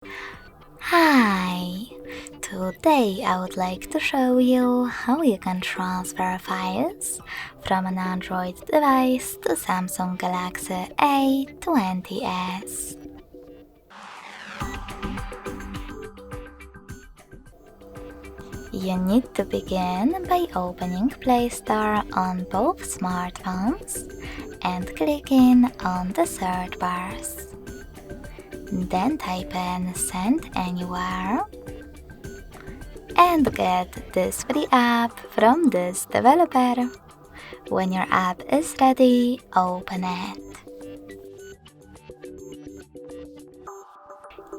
Hi! Today I would like to show you how you can transfer files from an Android device to Samsung Galaxy A20s. You need to begin by opening Play Store on both smartphones and clicking on the search bars. Then type in Send Anywhere and get this free app from this developer. When your app is ready, open it.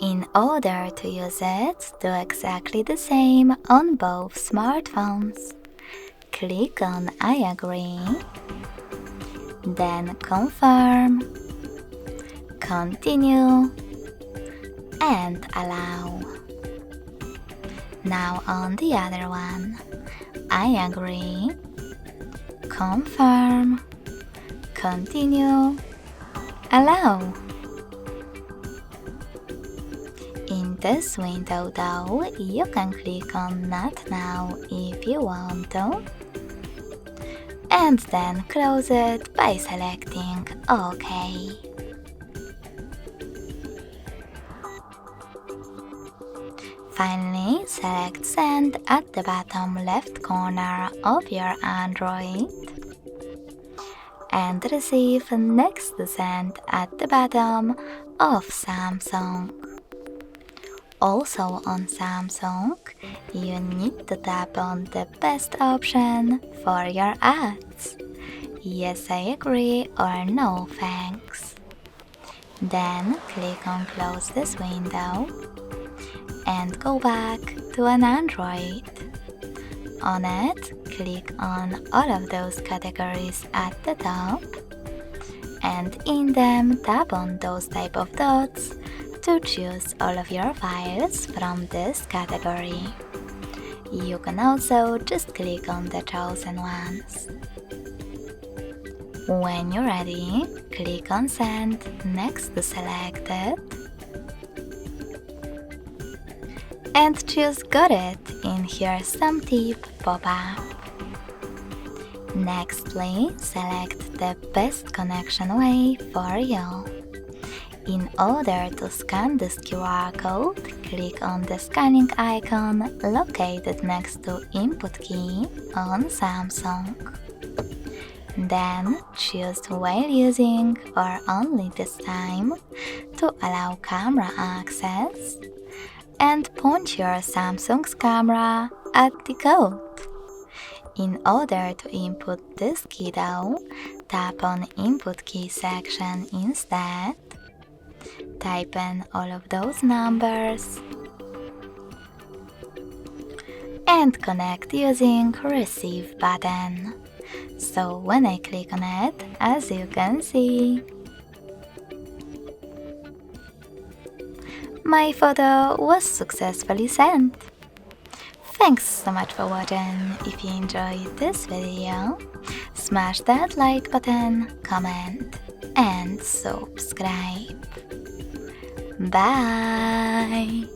In order to use it, do exactly the same on both smartphones. Click on I agree, then confirm, continue, and allow. Now on the other one, I agree, confirm, continue, allow. In this window though, you can click on Not Now if you want to, and then close it by selecting OK. Finally, select Send at the bottom left corner of your Android and receive next to Send at the bottom of Samsung. Also on Samsung, you need to tap on the best option for your ads. Yes, I agree or no thanks. Then click on Close this window and go back to an Android. On it, click on all of those categories at the top, and in them tap on those type of dots to choose all of your files from this category. You can also just click on the chosen ones. When you're ready, click on Send next to Selected and choose Got It in Here's Some Tip pop-up. Nextly, select the best connection way for you. In order to scan this QR code, click on the scanning icon located next to Input key on Samsung. Then choose While Using or Only this time to allow camera access, and point your Samsung's camera at the code. In order to input this key though, tap on Input key section instead. Type in all of those numbers and connect using Receive button. So when I click on it, as you can see, my photo was successfully sent. Thanks so much for watching. If you enjoyed this video, smash that like button, comment, and subscribe. Bye!